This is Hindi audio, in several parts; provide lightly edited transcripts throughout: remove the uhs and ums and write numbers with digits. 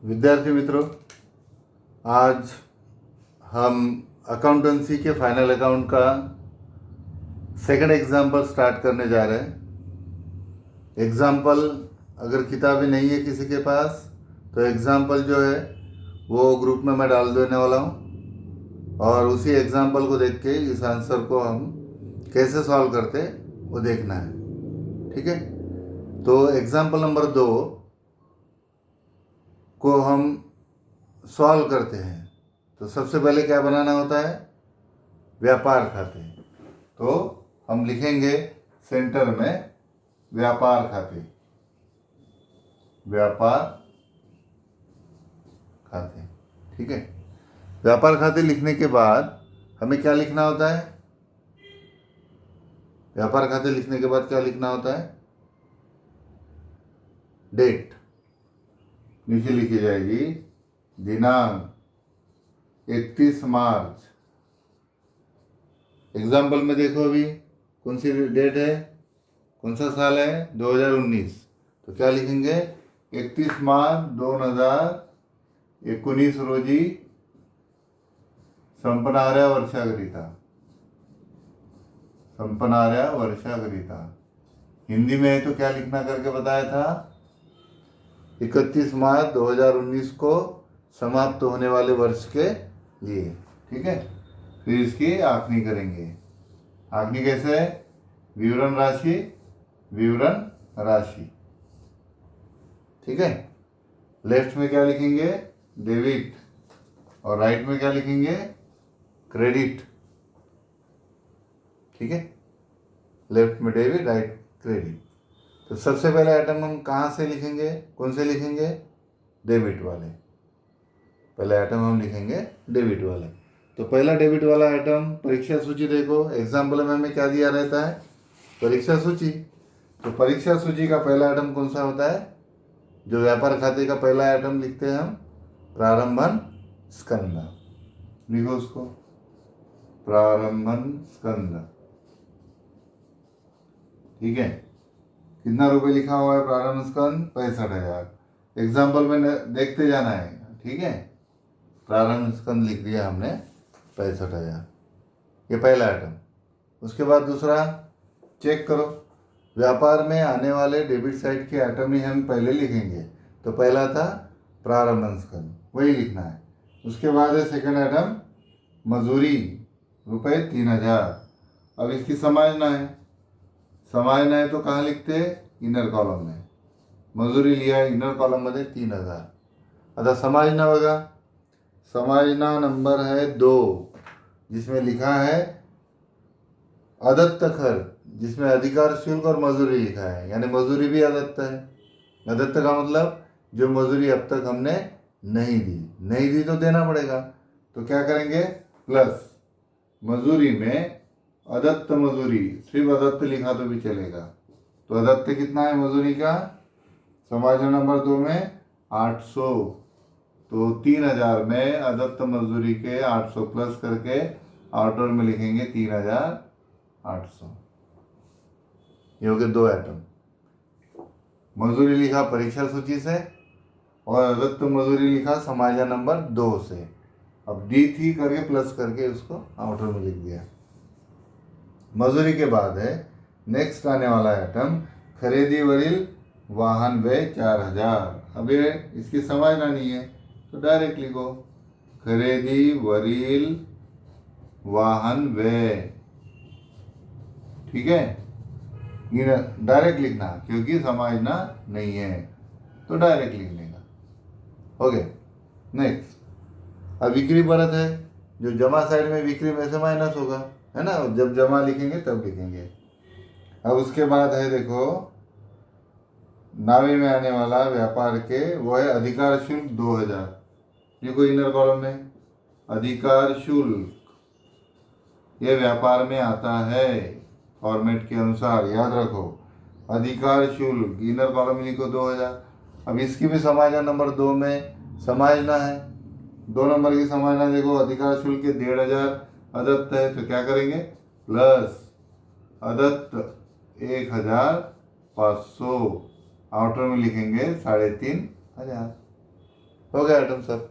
विद्यार्थी मित्रों, आज हम अकाउंटेंसी के फाइनल अकाउंट का सेकंड एग्जाम्पल स्टार्ट करने जा रहे हैं। एग्जाम्पल अगर किताबें नहीं है किसी के पास तो एग्जाम्पल जो है वो ग्रुप में मैं डाल देने वाला हूँ और उसी एग्जाम्पल को देख के इस आंसर को हम कैसे सॉल्व करते वो देखना है। ठीक है, तो एग्जाम्पल नंबर 2 को हम सॉल्व करते हैं। तो सबसे पहले क्या बनाना होता है? व्यापार खाते। तो हम लिखेंगे सेंटर में व्यापार खाते, व्यापार खाते। ठीक है, व्यापार खाते लिखने के बाद हमें क्या लिखना होता है? व्यापार खाते लिखने के बाद क्या लिखना होता है? डेट नीचे लिखी जाएगी, दिनांक 31 मार्च। एग्जाम्पल में देखो अभी कौन सी डेट है, कौन सा साल है? 2019। तो क्या लिखेंगे? 31 मार्च 2019 रोजी संपन्नाऱ्या वर्षाकरिता, संपन्नाऱ्या वर्षाकरिता। हिंदी में है तो क्या लिखना करके बताया था? 31 मार्च 2019 को समाप्त होने वाले वर्ष के लिए। ठीक है, फिर इसकी आंकनी करेंगे। आंकनी कैसे है? विवरण राशि, विवरण राशि। ठीक है, लेफ्ट में क्या लिखेंगे? डेबिट, और राइट में क्या लिखेंगे? क्रेडिट। ठीक है, लेफ्ट में डेबिट, राइट क्रेडिट। तो सबसे पहले आइटम हम कहाँ से लिखेंगे? कौन से लिखेंगे? डेबिट वाले। पहले आइटम हम लिखेंगे डेबिट वाले। तो पहला डेबिट वाला आइटम परीक्षा सूची। देखो एग्जाम्पल में हमें क्या दिया रहता है? परीक्षा सूची। तो परीक्षा सूची का पहला आइटम कौन सा होता है? जो व्यापार खाते का पहला आइटम लिखते हैं हम, प्रारंभन स्कंद। लिखो उसको, प्रारंभन स्कंद। ठीक है, कितना रुपए लिखा हुआ है प्रारंभ स्कंद? 65,000। एग्जाम्पल में देखते जाना है। ठीक है, प्रारंभ स्कंद लिख दिया हमने 65,000। ये पहला आइटम। उसके बाद दूसरा चेक करो, व्यापार में आने वाले डेबिट साइड के आइटम ही हम पहले लिखेंगे। तो पहला था प्रारंभ स्कंद, वही लिखना है। उसके बाद है सेकंड आइटम मजूरी, रुपये 3,000। अब इसकी समायोजन है, समायोजन है तो कहाँ लिखते? इनर कॉलम में। मजुरी लिया इनर कॉलम मध्ये 3,000। आता समायोजन बघा, समायोजन नंबर है 2, जिसमें लिखा है अदत्त खर्च, जिसमें अधिकार शुल्क और मजूरी लिखा है, यानी मजूरी भी अदत्त है। अदत्त का मतलब जो मजूरी अब तक हमने नहीं दी तो देना पड़ेगा। तो क्या करेंगे? प्लस मजूरी में अदत्त मजूरी, सिर्फ अदत्त लिखा तो भी चलेगा। तो अदत्त कितना है मजूरी का? समायोजन नंबर 2 में 800। तो 3,000 में अदत्त मजदूरी के 800 प्लस करके आउटर में लिखेंगे 3,800। ये हो गए 2 आइटम। मजदूरी लिखा परीक्षा सूची से और अदत्त मजदूरी लिखा समायोजन नंबर 2 से। अब डी थी करके प्लस करके उसको आउटर में लिख दिया। मजदूरी के बाद है नेक्स्ट आने वाला आइटम खरीदीवरील वाहन व्यय 4,000। अब ये इसकी समायोजन नहीं है तो डायरेक्ट लिखो खरीदीवरील वाहन व्यय। ठीक है, ये डायरेक्ट लिखना क्योंकि समायोजन नहीं है तो डायरेक्ट लिखने का। Okay, next. अब बिक्री परत है, जो जमा साइड में बिक्री में से माइनस होगा, है ना? जब जमा लिखेंगे तब लिखेंगे। अब उसके बाद है देखो नावे में आने वाला व्यापार के, वो है अधिकार शुल्क 2,000। देखो इनर कॉलम में अधिकार शुल्क, ये व्यापार में आता है फॉर्मेट के अनुसार, याद रखो। अधिकार शुल्क इनर कॉलम में लिखो 2,000। अब इसकी भी समायोजन नंबर 2 में समायोजना है। 2 नंबर की समायोजना देखो, अधिकार शुल्क के 1,500 अदत्त है तो क्या करेंगे? प्लस अदत्त 1,500 आउटर में लिखेंगे 3,500। हो गए आइटम सब,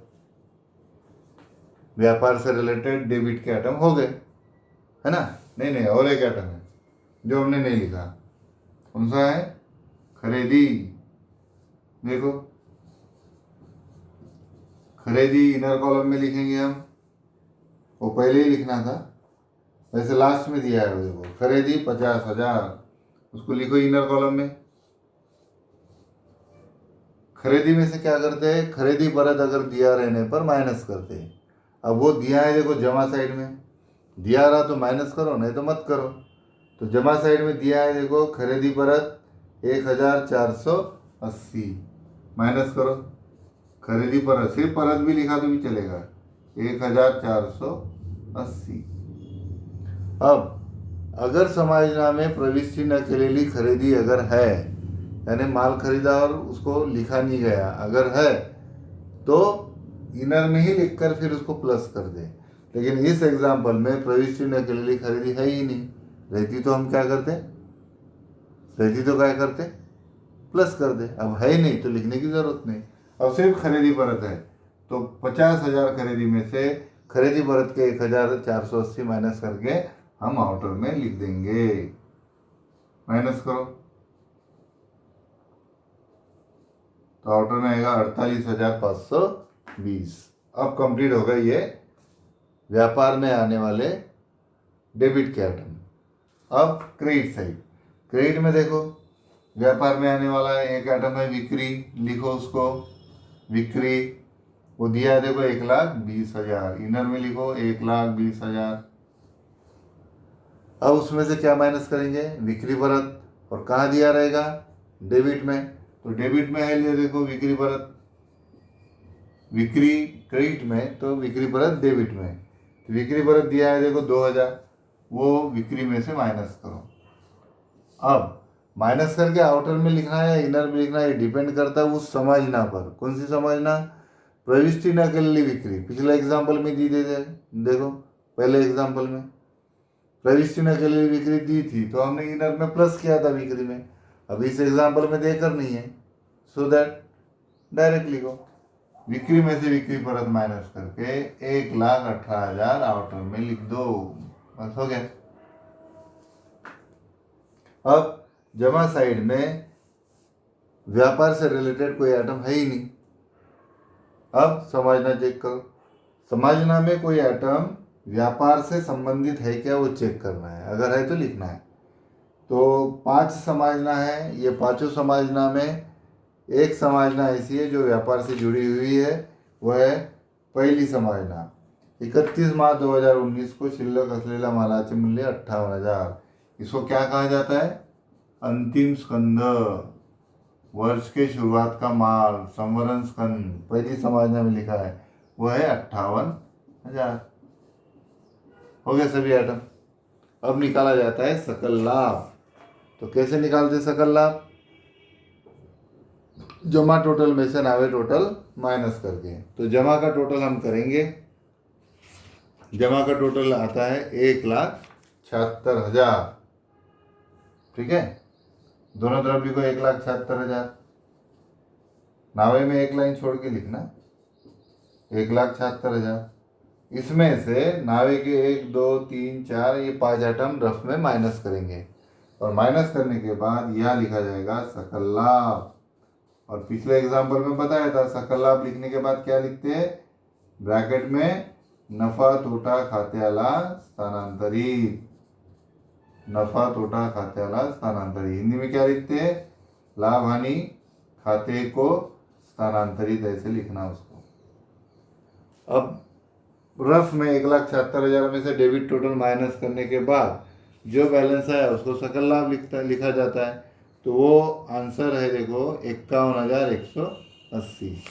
व्यापार से रिलेटेड डेबिट के आइटम हो गए, है ना। नहीं नहीं, और एक आइटम है जो हमने नहीं लिखा, कौन सा है? खरीदी। देखो खरीदी इनर कॉलम में लिखेंगे हम, वो पहले ही लिखना था, वैसे लास्ट में दिया है। देखो खरीदी 50,000, उसको लिखो इनर कॉलम में। खरीदी में से क्या करते हैं, खरीदी परत अगर दिया रहने पर माइनस करते हैं। अब वो दिया है देखो जमा साइड में, दिया रहा तो माइनस करो, नहीं तो मत करो। तो जमा साइड में दिया है देखो खरीदी परत 1,480, माइनस करो खरीदी परत, सिर्फ परत भी लिखा तो भी चलेगा, 1,480। अब अगर समायोजन में प्रविष्टि न केलेली खरीदी अगर है, यानी माल खरीदा और उसको लिखा नहीं गया, अगर है तो इनर में ही लिखकर फिर उसको प्लस कर दे। लेकिन इस एग्जाम्पल में प्रविष्टि न केलेली खरीदी है ही नहीं, रहती तो हम क्या करते, रहती तो क्या करते, प्लस कर दे। अब है ही नहीं तो लिखने की जरूरत नहीं। अब सिर्फ खरीदी परत है तो 50,000 खरीदी में से खरीदी परत के 1,480 माइनस करके हम आउटर में लिख देंगे। माइनस करो तो आउटर में आएगा 48,520। अब कंप्लीट हो गई ये व्यापार में आने वाले डेबिट के आइटम। अब क्रेडिट साइड, क्रेडिट में देखो व्यापार में आने वाला एक आइटम है बिक्री, लिखो उसको बिक्री, वो दिया है देखो 1,20,000, इनर में लिखो 1,20,000। अब उसमें से क्या माइनस करेंगे, बिक्री परत, और कहाँ दिया रहेगा, डेबिट में। तो डेबिट में है लिए देखो बिक्री परत, बिक्री क्रेडिट में तो बिक्री परत डेबिट में। तो बिक्री परत दिया है देखो 2,000, वो बिक्री में से माइनस करो। अब माइनस करके आउटर में लिखना है या इनर में लिखना है, डिपेंड करता है उस समायोजन पर। कौन सी समायोजन, प्रविष्टि न केलेली बिक्री। पिछले एग्जाम्पल में दी दे देखो, पहले एग्जाम्पल में प्रविष्टि न केलेली बिक्री दी थी तो हमने इनर में प्लस किया था बिक्री में। अब इस एग्जाम्पल में देकर नहीं है, सो दैट डायरेक्ट लिखो बिक्री में से बिक्री परत माइनस करके 1,18,000 आउटर में लिख दो, बस हो गया। अब जमा साइड में व्यापार से रिलेटेड कोई आइटम है ही नहीं। अब समायोजन चेक करो, समायोजन में कोई आइटम व्यापार से संबंधित है क्या वो चेक करना है, अगर है तो लिखना है। तो 5 समायोजन है, ये पांचों समायोजन में एक समायोजन ऐसी है जो व्यापार से जुड़ी हुई है, वह है पहिली समायोजन। 31 मार्च 2019 को शिल्लक असलेल्या मालाचे मूल्य 58,000। इसको क्या कहा जाता है, अंतिम स्कंद, वर्ष के शुरुआत का माल, संवरण स्कंद, पहली समायोजन में लिखा है वो है 58,000। हो गए सभी आइटम। अब निकाला जाता है सकल लाभ। तो कैसे निकालते सकल लाभ, जमा टोटल में से नावे टोटल माइनस करके। तो जमा का टोटल हम करेंगे, जमा का टोटल आता है 1,76,000, ठीक है। दोनों तरफ लिखो 1,76,000, नावे में एक लाइन छोड़ के लिखना 1,76,000। इसमें से नावे के 1, 2, 3, 4 ये 5 आइटम रफ में माइनस करेंगे, और माइनस करने के बाद यहाँ लिखा जाएगा सकल लाभ। और पिछले एग्जाम्पल में बताया था सकल लाभ लिखने के बाद क्या लिखते हैं, ब्रैकेट में नफा तोटा खात्याला स्थानांतरित, नफा तोटा खात्याला स्थानांतरित। हिंदी में क्या लिखते हैं, लाभ हानि खाते को स्थानांतरित, ऐसे लिखना उसको। अब रफ में 1,76,000 में से डेबिट टोटल माइनस करने के बाद जो बैलेंस है उसको सकल लाभ लिखा जाता है। तो वो आंसर है देखो 51,180,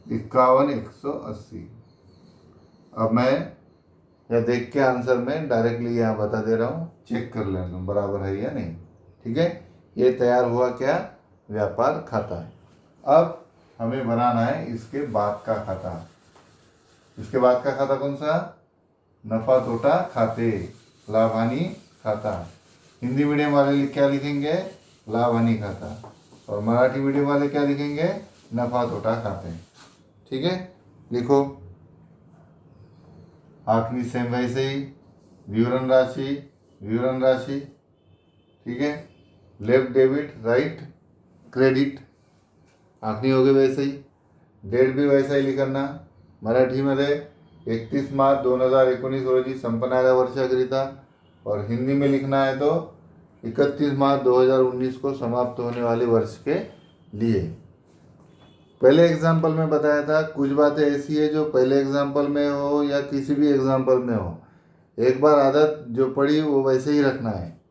51,180। अब मैं या देख के आंसर में डायरेक्टली यहाँ बता दे रहा हूँ, चेक कर लेना बराबर है या नहीं, ठीक है। ये तैयार हुआ क्या, व्यापार खाता है। अब हमें बनाना है इसके बाद का खाता। इसके बाद का खाता कौन सा, नफा तोटा खाते, लाभ हानि खाता। हिंदी मीडियम वाले क्या लिखेंगे, लाभ हानि खाता, और मराठी मीडियम वाले क्या लिखेंगे, नफा तोटा खाते। ठीक है, लिखो। आखिरी सेम वैसे ही, विवरण राशि, ठीक है, लेफ्ट डेबिट राइट क्रेडिट, आखरी हो गई वैसे ही। डेट भी वैसा ही लिखना, मराठीमध्ये 31 मार्च 2019 रोजी संपणाऱ्या वर्षाकरिता, और हिंदी में लिखना है तो 31 मार्च 2019 को समाप्त होने वाले वर्ष के लिए। पहले एग्जाम्पल में बताया था कुछ बातें ऐसी है जो पहले एग्जाम्पल में हो या किसी भी एग्जाम्पल में हो, एक बार आदत जो पड़ी वो वैसे ही रखना है।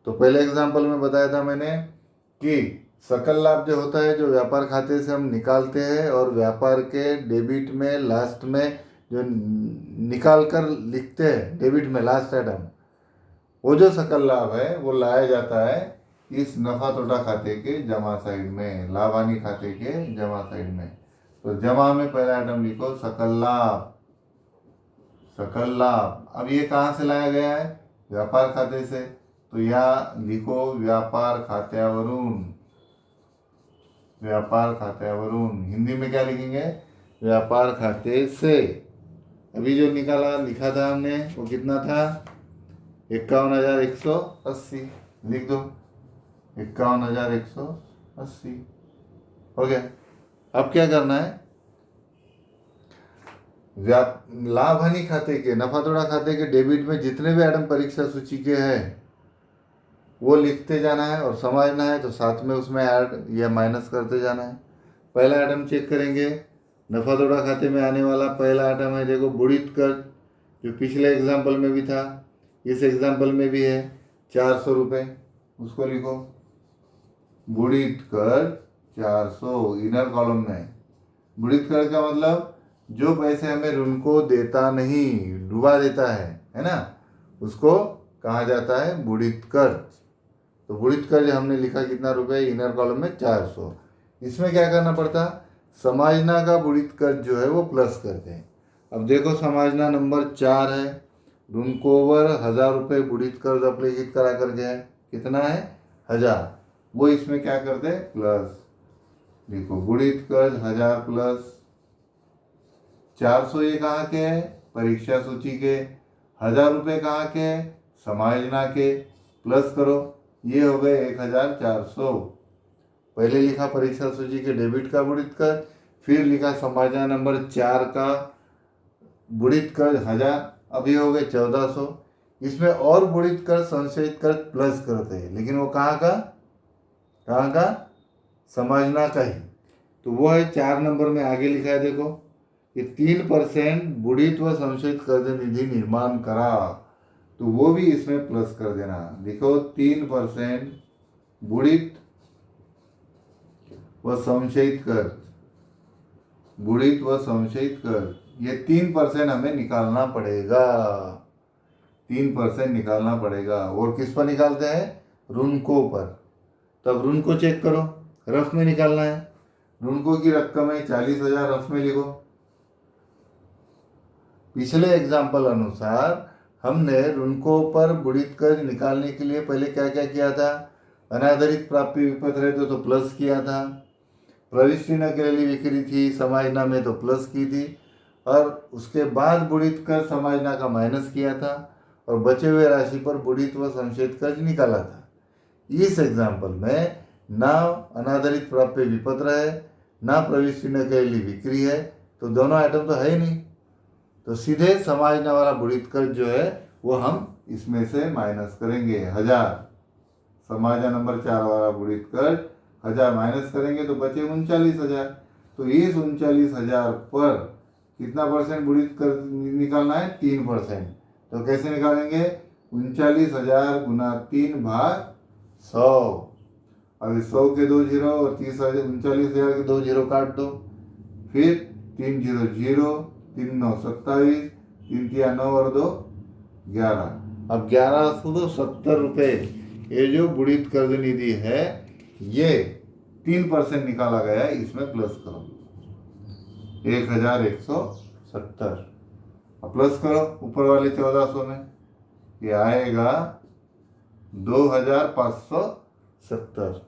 तो पहले एग्जाम्पल में बताया था मैंने कि सकल लाभ जो होता है जो व्यापार खाते से हम निकालते हैं और व्यापार के डेबिट में लास्ट में जो निकाल कर लिखते हैं डेबिट में लास्ट आइटम, वो जो सकल लाभ है वो लाया जाता है इस नफा तोटा खाते के जमा साइड में, लाभ हानि खाते के जमा साइड में। तो जमा में पहला आइटम लिखो सकल लाभ। अब ये कहाँ से लाया गया है? व्यापार खाते से, तो यहाँ लिखो व्यापार खात्यावरून। हिंदी में क्या लिखेंगे? व्यापार खाते से। अभी जो लिखा था हमने वो कितना था? 51,180 लिख दो, 51,180 हो गया। अब क्या करना है? लाभ हानि खाते के, नफा तोड़ा खाते के डेबिट में जितने भी आइटम परीक्षा सूची के हैं वो लिखते जाना है और समझना है, तो साथ में उसमें ऐड या माइनस करते जाना है। पहला आइटम चेक करेंगे, नफा तोड़ा खाते में आने वाला पहला आइटम है, देखो बुड़ित कर्ज, जो पिछले एग्जाम्पल में भी था इस एग्जाम्पल में भी है, 400 रुपये, उसको लिखो। बुड़ित कर्ज 400 इनर कॉलम में। बुड़ित कर्ज का मतलब जो पैसे हमें ऋण को देता नहीं, डुबा देता है ना, उसको कहा जाता है बुड़ित कर्ज। तो बुड़ित कर्ज हमने लिखा कितना रुपए? इनर कॉलम में 400। इसमें क्या करना पड़ता? समाजना का बुड़ित कर्ज जो है वो प्लस करते हैं। अब देखो समाजना नंबर 4 है, ऋण को ओवर 1,000 रुपये बुड़ित कर्ज अपलिखित करा करके है, कितना है? 1,000। वो इसमें क्या करते? प्लस। देखो बुड़ित कर्ज 1,000 प्लस 400, ये कहाँ के है? परीक्षा सूची के। 1,000 रुपये कहाँ के? समायोजना के। प्लस करो, ये हो गए 1,400। पहले लिखा परीक्षा सूची के डेबिट का बुड़ित कर्ज, फिर लिखा समायोजना नंबर 4 का बुड़ित कर्ज 1,000, अभी हो गए 1,400। इसमें और बुड़ित कर्ज संशयित कर्ज प्लस करते हैं, लेकिन वो कहाँ का? समायोजना का ही। तो वो है 4 नंबर में आगे लिखा है, देखो कि 3% बुड़ित व संशयित कर्ज निधि निर्माण करा, तो वो भी इसमें प्लस कर देना। देखो 3% बुड़ित व संशयित कर्ज, ये 3% हमें निकालना पड़ेगा। 3% निकालना पड़ेगा। और किस पर निकालते हैं? ऋणको पर। तब ऋणको चेक करो, रफ में निकालना है। ऋणको की रकम है 40,000, रफ में लिखो। पिछले एग्जाम्पल अनुसार हमने ऋणको पर बुड़ित कर्ज निकालने के लिए पहले क्या क्या किया था? अनाधारित प्राप्ति विपत रहते तो प्लस किया था, प्रविष्टि न केलेली विक्री थी समायोजना में तो प्लस की थी, और उसके बाद बुड़ित कर्ज समायोजना का माइनस किया था, और बचे हुए राशि पर बुड़ित व संशयित कर्ज निकाला था। इस एग्जाम्पल में ना अनाधारित प्राप्य विपत्र है, ना प्रविष्टि न केलेली बिक्री है, तो दोनों आइटम तो है ही नहीं। तो सीधे समायोजना वाला बुड़ित कर्ज जो है वो हम इसमें से माइनस करेंगे। 1,000 समायोजना नंबर 4 वाला बुड़ित कर्ज 1,000 माइनस करेंगे तो बचे 39,000। तो इस 39,000 पर कितना परसेंट बुड़ित कर्ज निकालना है? 3%। तो कैसे निकालेंगे? 39,000 गुना 3 भाग 100। अब 100 के 2 जीरो और 39,000 के 2 जीरो काट दो, फिर 3 0 0, 3 9 27, 3 3 9 और 2 11। अब 1,170 रुपये ये जो बुड़ित कर्ज निधि है ये 3% निकाला गया है, इसमें प्लस करो 1,170। अब प्लस करो ऊपर वाले 1,400 में, ये आएगा 2,570।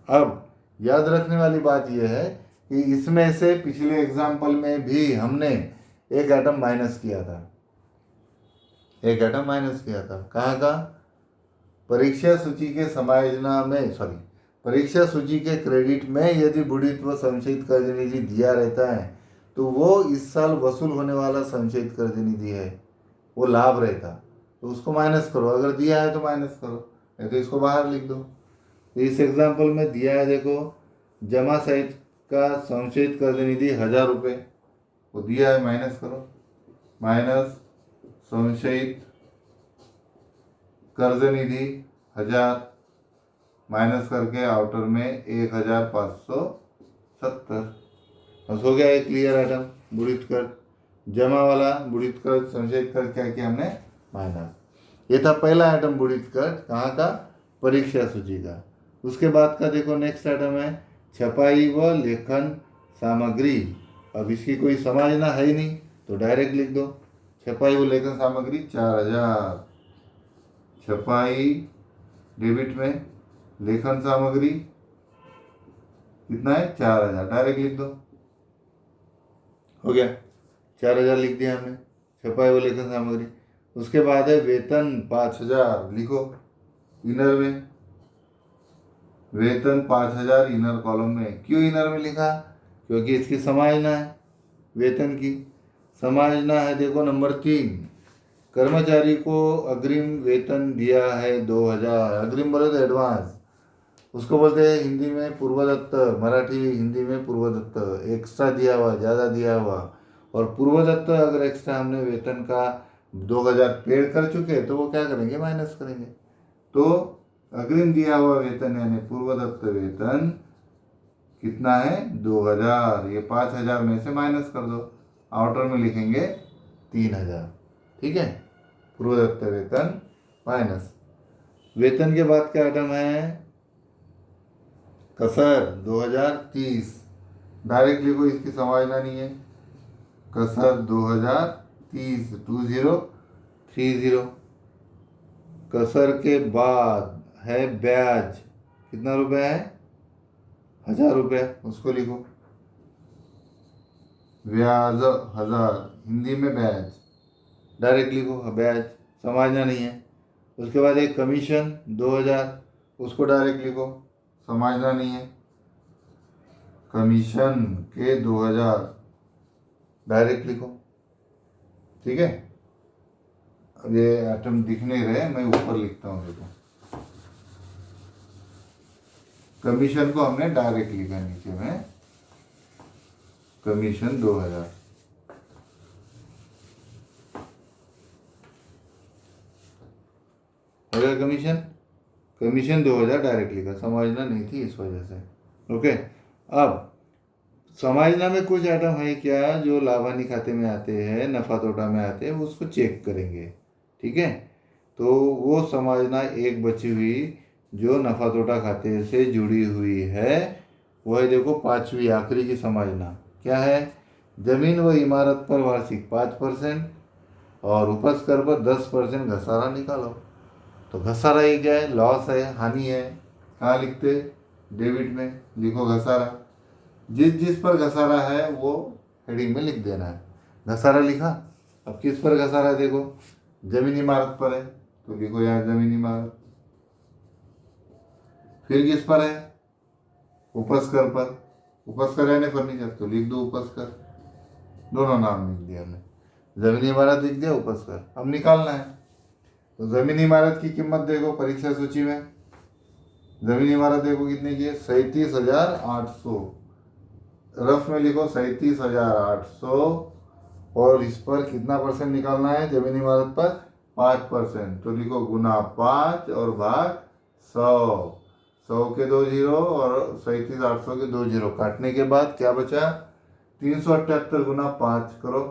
अब याद रखने वाली बात यह है कि इसमें से पिछले एग्जाम्पल में भी हमने एक एटम माइनस किया था, एक एटम माइनस किया था। कहाँ का? परीक्षा सूची के समायोजना में, सॉरी, परीक्षा सूची के क्रेडिट में यदि बुढ़ित व संशयित कर्ज निधि दिया रहता है तो वो इस साल वसूल होने वाला संशयित कर्ज निधि है, वो लाभ रहता, तो उसको माइनस करो। अगर दिया है तो माइनस करो, नहीं तो इसको बाहर लिख दो। तो इस एग्जाम्पल में दिया है, देखो, जमा सहित का संशयित कर्ज निधि 1000 रुपये, वो दिया है, माइनस करो, माइनस संशयित कर्ज निधि 1000 माइनस करके आउटर में 1570। बस हो गया एक क्लियर आइटम। बुढ़ित कर्ज, जमा वाला बुढ़ित कर्ज, संशयित कर्ज क्या किया हमने? माइनस। ये था पहला आइटम बुढ़ित कर्ज, कहाँ का? परीक्षा सूची का। उसके बाद का देखो नेक्स्ट आइटम है छपाई व लेखन सामग्री। अब इसकी कोई समायोजना है ही नहीं तो डायरेक्ट लिख दो, छपाई व लेखन सामग्री 4000, छपाई डेबिट में, लेखन सामग्री कितना है? 4000, डायरेक्ट लिख दो, हो गया, 4000 लिख दिया हमने, छपाई व लेखन सामग्री। उसके बाद है वेतन 5000, लिखो इनर में, वेतन 5000 इनर कॉलम में। क्यों इनर में लिखा? क्योंकि इसकी समायोजना है, वेतन की समायोजना है। देखो नंबर 3, कर्मचारी को अग्रिम वेतन दिया है 2000, अग्रिम बोले तो एडवांस, उसको बोलते हैं हिंदी में पूर्वदत्त, मराठी हिंदी में पूर्वदत्त, एक्स्ट्रा दिया हुआ, ज़्यादा दिया हुआ। और पूर्वदत्त अगर एक्स्ट्रा हमने वेतन का 2000 पेड कर चुके तो वो क्या करेंगे? माइनस करेंगे। तो अग्रिम दिया हुआ वेतन यानी पूर्वदत्त वेतन कितना है? 2000, ये 5000 में से माइनस कर दो, आउटर में लिखेंगे 3000, ठीक है, पूर्वदत्त वेतन माइनस। वेतन के बाद क्या आइटम है? कसर 2030, डायरेक्ट लिखो, इसकी समायोजना नहीं है, कसर 2030, 2030। कसर के बाद है ब्याज, कितना रुपए है? 1000 रुपये, उसको लिखो, ब्याज 1000, हिंदी में ब्याज, डायरेक्ट लिखो ब्याज, समायोजना नहीं है। उसके बाद एक कमीशन 2000, उसको डायरेक्ट लिखो, समायोजना नहीं है, कमीशन के 2000 डायरेक्ट लिखो, ठीक है। अब ये आइटम दिख नहीं रहे, मैं ऊपर लिखता हूँ, देखो, कमीशन को हमने डायरेक्ट लिखा नीचे में, कमीशन 2000, हो गया कमीशन, कमीशन 2000 डायरेक्ट लिखा, समायोजना नहीं थी इस वजह से, ओके। अब समायोजना में कुछ आइटम है क्या जो लाभानी खाते में आते हैं, नफा तोटा में आते हैं, उसको चेक करेंगे, ठीक है। तो वो समायोजना एक बची हुई जो नफा तोटा खाते से जुड़ी हुई है, वह देखो 5वीं आखिरी की समायोजना क्या है? जमीन व इमारत पर वार्षिक 5% और उपज कर पर 10% घसारा निकालो। तो घसारा ये क्या है? लॉस है, हानि है। कहाँ लिखते? डेबिट में लिखो घसारा, जिस जिस पर घसारा है वो हेडिंग में लिख देना है। घसारा लिखा, अब किस पर घसारा है? देखो जमीन इमारत पर है तो लिखो यार जमीन इमारत। फिर किस पर है? उपज कर पर, उपज कर यानी फर्नीचर, तो लिख दो उपज कर, दोनों नाम लिख दिया हमने, जमीनी इमारत लिख दिया, उपज कर। अब निकालना है, तो जमीनी इमारत की कीमत देखो परीक्षा सूची में, जमीनी इमारत देखो कितने की है? 37,800, रफ में लिखो 37,800, और इस पर कितना परसेंट निकालना है? जमीनी इमारत पर 5%, तो लिखो गुना 5 और भाग 100, 100 के 2 जीरो और 37,800 के 2 जीरो काटने के बाद क्या बचा? 378 गुना 5 करो,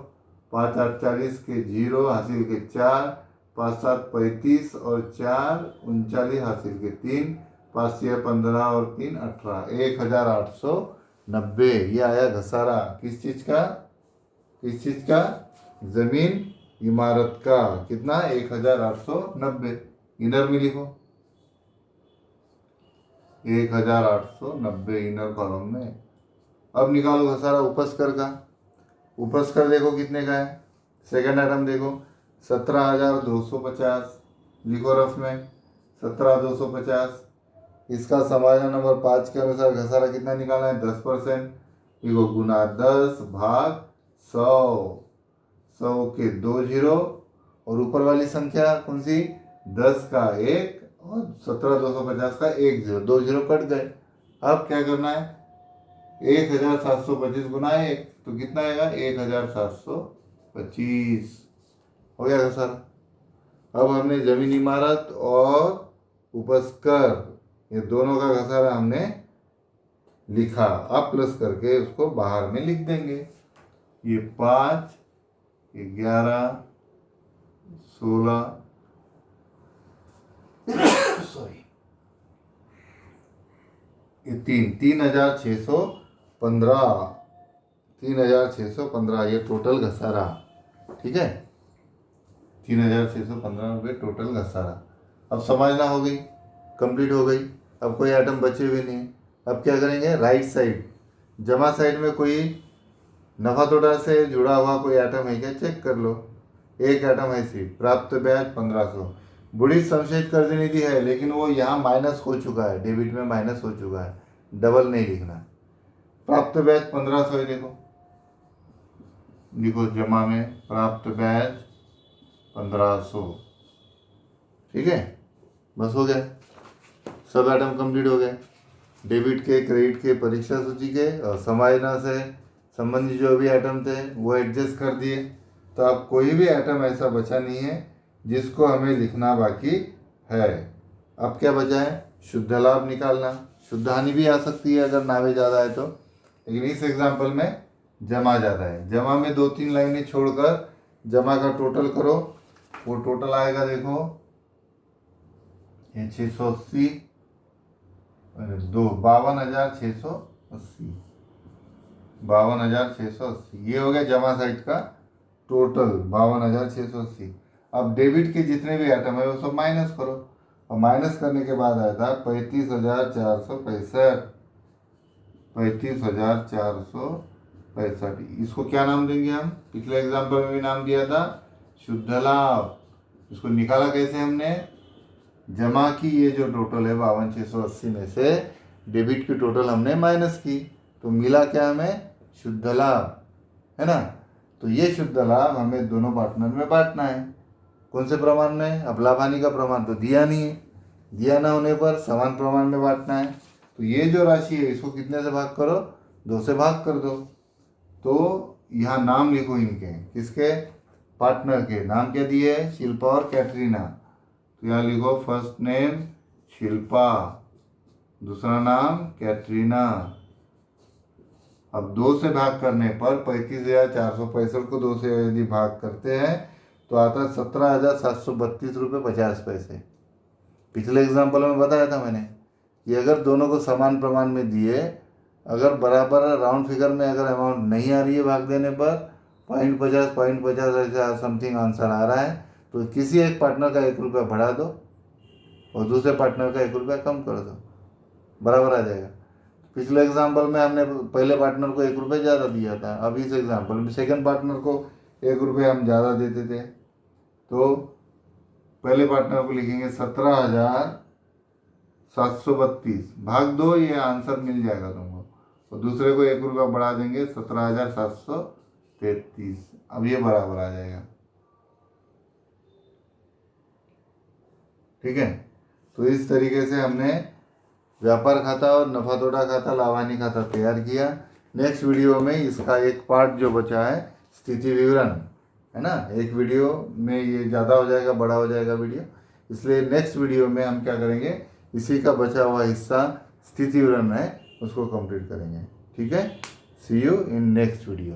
5 8 40 के जीरो हासिल के 4, 5 7 35 और 4 39 हासिल के 3, 5 6 15 और 3 18, 1890। ये आया घसारा किस चीज का? किस चीज का? जमीन इमारत का। कितना? 1890, इनर में लिखो 1890 इनर कॉलम में, अब निकालो घसारा उपस्कर का। उपस्कर देखो कितने का है, सेकंड आइटम देखो 17,250, लिखो रफ में 17,250। इसका समाधान नंबर 5 के अनुसार घसारा कितना निकालना है, 10%। लिखो गुना 10 भाग 100, 100 के 2 जीरो, और ऊपर वाली संख्या कौन सी, 10 का 1 और 17,250 का 1 जीरो, 2 जीरो कट गए। अब क्या करना है, 1,725 गुना 1 तो कितना आएगा, 1,725 हो गया घसारा। अब हमने जमीन इमारत और उपस्कर ये दोनों का घसारा हमने लिखा। अब प्लस करके उसको बाहर में लिख देंगे। ये 5, ये 11, 16 सॉरी ये 3,615, 3,615 ये टोटल घसारा। ठीक है, 3,615 रुपये टोटल घसारा। अब समझना हो गई, कंप्लीट हो गई। अब कोई आइटम बचे हुए नहीं। अब क्या करेंगे, राइट साइड जमा साइड में कोई नफा तोटा से जुड़ा हुआ कोई आइटम है क्या, चेक कर लो। एक आइटम है सिर्फ, प्राप्त ब्याज 1,500। बुढ़ी संशयित कर्ज निधि है, लेकिन वो यहाँ माइनस हो चुका है, डेबिट में माइनस हो चुका है, डबल नहीं लिखना। प्राप्त ब्याज 1,500 है, देखो लिखो जमा में प्राप्त ब्याज 1,500। ठीक है, बस हो गया, सब आइटम कंप्लीट हो गए। डेबिट के, क्रेडिट के, परीक्षा सूची के और समायोजन से संबंधित जो भी आइटम थे वो एडजस्ट कर दिए। तो अब कोई भी आइटम ऐसा बचा नहीं है जिसको हमें लिखना बाकी है। अब क्या बचा है, शुद्ध लाभ निकालना। शुद्ध हानि भी आ सकती है अगर नावे ज़्यादा है तो, लेकिन इस एग्जाम्पल में जमा ज़्यादा है। जमा में 2-3 लाइनें छोड़कर जमा का टोटल करो, वो टोटल आएगा देखो ये 680 52,680, 52,680 ये हो गया जमा साइड का टोटल 52,680। अब डेबिट के जितने भी आइटम है वो सब माइनस करो, और माइनस करने के बाद आया था 35,465, 35,465। इसको क्या नाम देंगे हम, पिछले एग्जाम्पल में भी नाम दिया था शुद्ध लाभ। इसको निकाला कैसे हमने, जमा की ये जो टोटल है 52,680 में से डेबिट की टोटल हमने माइनस की, तो मिला क्या हमें, शुद्ध लाभ, है ना। तो ये शुद्ध लाभ हमें दोनों पार्टनर में बांटना है। कौन से प्रमाण में, अब लाभ हानि का प्रमाण तो दिया नहीं है, दिया ना होने पर समान प्रमाण में बांटना है। तो ये जो राशि है इसको कितने से भाग करो, 2 से भाग कर दो। तो यहाँ नाम लिखो इनके, किसके, पार्टनर के। नाम क्या दिए है, शिल्पा और कैटरीना। तो यहाँ लिखो फर्स्ट नेम शिल्पा, दूसरा नाम कैटरीना। अब 2 से भाग करने पर 35,465 को 2 से यदि भाग करते हैं तो आता है 17,732 रुपये 50 पैसे। पिछले एग्जाम्पल में बताया था मैंने कि अगर दोनों को समान प्रमाण में दिए, अगर बराबर राउंड फिगर में अगर अमाउंट नहीं आ रही है भाग देने पर 0.50 ऐसा समथिंग आंसर आ रहा है, तो किसी एक पार्टनर का 1 रुपया बढ़ा दो और दूसरे पार्टनर का 1 रुपया कम कर दो, बराबर आ जाएगा। पिछले एग्जाम्पल में हमने पहले पार्टनर को 1 रुपये ज़्यादा दिया था, अब इस एग्जाम्पल में सेकंड पार्टनर को 1 रुपये हम ज़्यादा देते थे। तो पहले पार्टनर को लिखेंगे 17,732 भाग 2, ये आंसर मिल जाएगा तुमको, और दूसरे को 1 रुपया बढ़ा देंगे 17,733। अब ये बराबर आ जाएगा। ठीक है, तो इस तरीके से हमने व्यापार खाता और नफा तोटा खाता, लाभ हानि खाता तैयार किया। नेक्स्ट वीडियो में इसका एक पार्ट जो बचा है स्थिति विवरण, है ना, एक वीडियो में ये ज़्यादा हो जाएगा, बड़ा हो जाएगा वीडियो, इसलिए नेक्स्ट वीडियो में हम क्या करेंगे, इसी का बचा हुआ हिस्सा स्थिति विवरण है उसको कंप्लीट करेंगे। ठीक है, सी यू इन नेक्स्ट वीडियो।